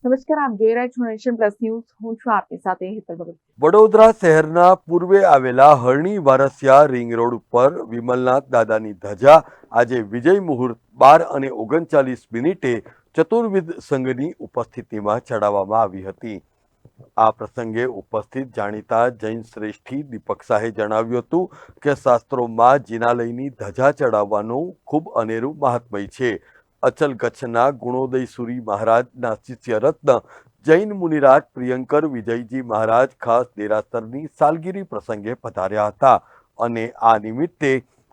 નમસ્કાર, આપ જોઈ રહ્યા છો નેશન પ્લસ ન્યૂઝ. હું છું આપની સાથે હેતલ ભગત. વડોદરા શહેરના પૂર્વે આવેલા હરણી વારસિયા રિંગ રોડ ઉપર વિમલનાથ દાદાની ધજા આજે વિજય મુહૂર્ત 12:39 ચતુર્વિધ સંઘની ઉપસ્થિતિમાં ચડાવવામાં આવી હતી. આ પ્રસંગે ઉપસ્થિત જાણીતા જૈન શ્રેષ્ઠી દીપક શાહે જણાવ્યું હતું કે શાસ્ત્રોમાં જિનાલયની ધજા ચડાવવાનું ખૂબ અનેરું મહાત્મય છે. અચલ કચ્છના ગુણોદય સુરી મહારાજના શિષ્ય રત્ન જૈન મુનિરાજ પ્રિયંકર વિજયજી મહારાજ ખાસ દેરાસરની સાલગીરી પ્રસંગે પધાર્યા હતા અને આ નિમિત્તે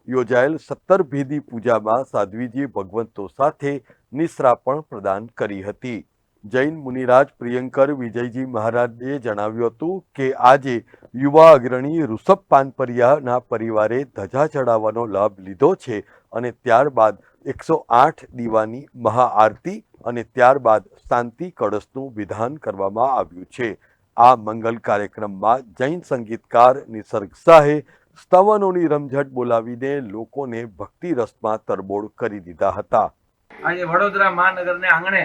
યોજાયેલ 17 ભેદી પૂજામાં સાધ્વીજી ભગવંતો સાથે નિશ્રા પણ પ્રદાન કરી હતી. જૈન મુનિરાજ પ્રિયંકર વિજયજી મહારાજે જણાવ્યું હતું કે આજે યુવા અગ્રણી ઋષભ પાનપરિયાના પરિવારે ધજા ચડાવવાનો લાભ લીધો છે અને ત્યારબાદ 108 દીવાની મહાઆરતી અને ત્યારબાદ શાંતિ કળશનું વિધાન કરવામાં આવ્યું છે. આ મંગલ કાર્યક્રમમાં જૈન સંગીતકાર નિસર્ગ શાહે સ્તવનોની રમઝટ બોલાવીને લોકોને ભક્તિ રસમાં તરબોળ કરી દીધા હતા. આજે વડોદરા મહાનગરને આંગણે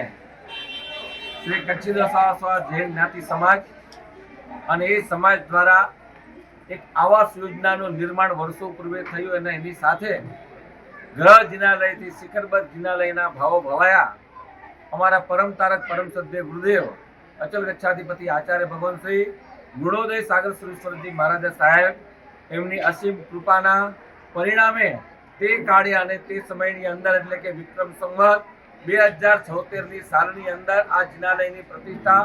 શ્રી કચ્છીદાસ જૈન જ્ઞાતિ સમાજ અને એ સમાજ દ્વારા એક આવાસ યોજનાનું નિર્માણ વર્ષો પૂર્વે થયું અને એની સાથે ગ્રહ જિનાલયથી શિખરબદ્ધ જિનાલયના ભાવો ભવાયા. અમારા પરમ તારક પરમ સદ્ય ગુરુદેવ અચલ ગચ્છાધિપતિ આચાર્ય ભગવાનશ્રી ગુણોદય સાગર સુરેશ્વરજી મહારાજ સાહેબ એમની અસીમ કૃપાના પરિણામે તે કાળે અને તે સમયની અંદર એટલે કે વિક્રમ સંવત 2076ની સાલની અંદર આ જિનાલયની પ્રતિષ્ઠા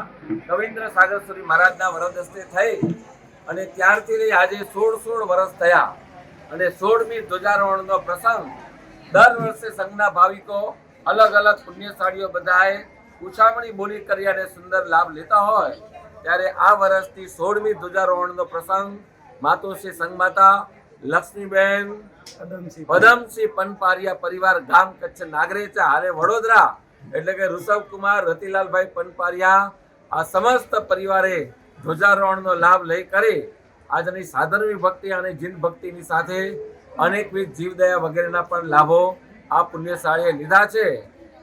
કવિન્દ્ર સાગરસુરી મહારાજના વરદ હસ્તે થઈ અને ત્યારથી લઈ આજે 16 વર્ષ થયા અને 16મી ધ્વજારોહણનો પ્રસંગ દર વર્ષે સંઘના ભાવિકો અલગ અલગ પુણ્યશાળીઓ બધાએ ઉછામણી બોલી કરી અને સુંદર લાભ લેતા હોય ત્યારે આ વર્ષથી 16મી ધ્વજારોહણનો પ્રસંગ માતોશ્રી સંઘમાતા લક્ષ્મીબેન પદમસિંહ પનપારિયા પરિવાર ગામ કચ્છ નાગરેચા હાલે વડોદરા એટલે કે ઋષભકુમાર રતિલાલભાઈ પનપારિયા આ સમસ્ત પરિવારે ધ્વજારોહણનો લાભ લઈ કરી આજની સાધર્મિક ભક્તિ અને જીન ભક્તિની સાથે અનેકવિધ જીવદયા વગેરેના પણ લાભો આ પુણ્યશાળીએ લીધા છે.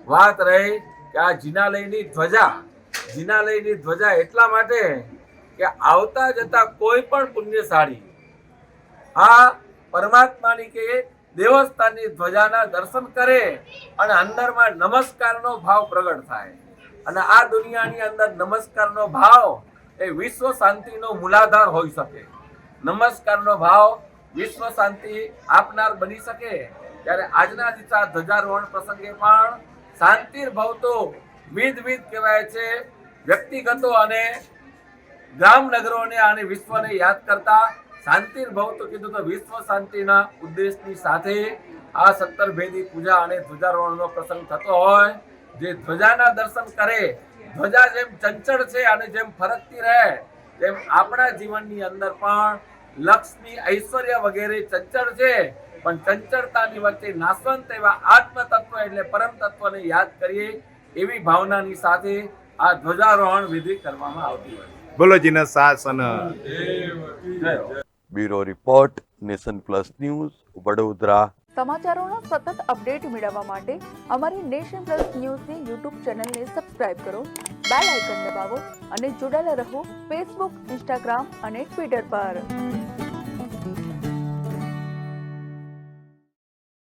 વાત રહી કે આ જિનાલયની ધ્વજા એટલા માટે કે આવતા જતા કોઈ પણ પુણ્યશાળી આ પરમાત્માની કે દેવસ્થાનની ધ્વજાના દર્શન કરે અને અંદરમાં નમસ્કારનો ભાવ પ્રગટ થાય અને આ દુનિયાની અંદર નમસ્કારનો ભાવ એ વિશ્વ શાંતિનો મૂલાધાર હોઈ શકે. નમસ્કારનો ભાવ વિશ્વ શાંતિ આપનાર બની શકે ત્યારે આજના દિવસે ધ્વજારોહણ પ્રસંગે પણ શાંતિર ભવતો વિધ કહેવાય છે વ્યક્તિગતો અને ગ્રામનગરોને અને વિશ્વને યાદ કરતા શાંતિર ભવતો કીધું તો વિશ્વ શાંતિના ઉદ્દેશની સાથે આ 17 ભેદી પૂજા અને ધ્વજારોહણનો પ્રસંગ થતો હોય. જે ધ્વજાના દર્શન કરે, ધ્વજા જેમ ચંચળ છે અને જેમ ફરકતી રહે તેમ આપણા જીવનની અંદર પણ લક્ષ્મી ઐશ્વર્ય વગેરે ચંચળ છે પણ ચંચળતાની વચ્ચે નાશવંત એવા આત્મ તત્વ એટલે પરમ તત્વને યાદ કરીએ એવી ભાવનાની સાથે આ ધ્વજારોહણ વિધિ કરવામાં આવતી હોય. બોલો જીના શાસન. Bureau report, nation plus news, Vadodara. સમાચારોના સતત અપડેટ મેળવવા માટે અમારી નેશન પ્લસ ન્યૂઝની યુટ્યુબ ચેનલને સબસ્ક્રાઇબ કરો, બેલ આઇકન દબાવો અને જોડાયેલા રહો ફેસબુક, ઇન્સ્ટાગ્રામ અને ટ્વિટર પર.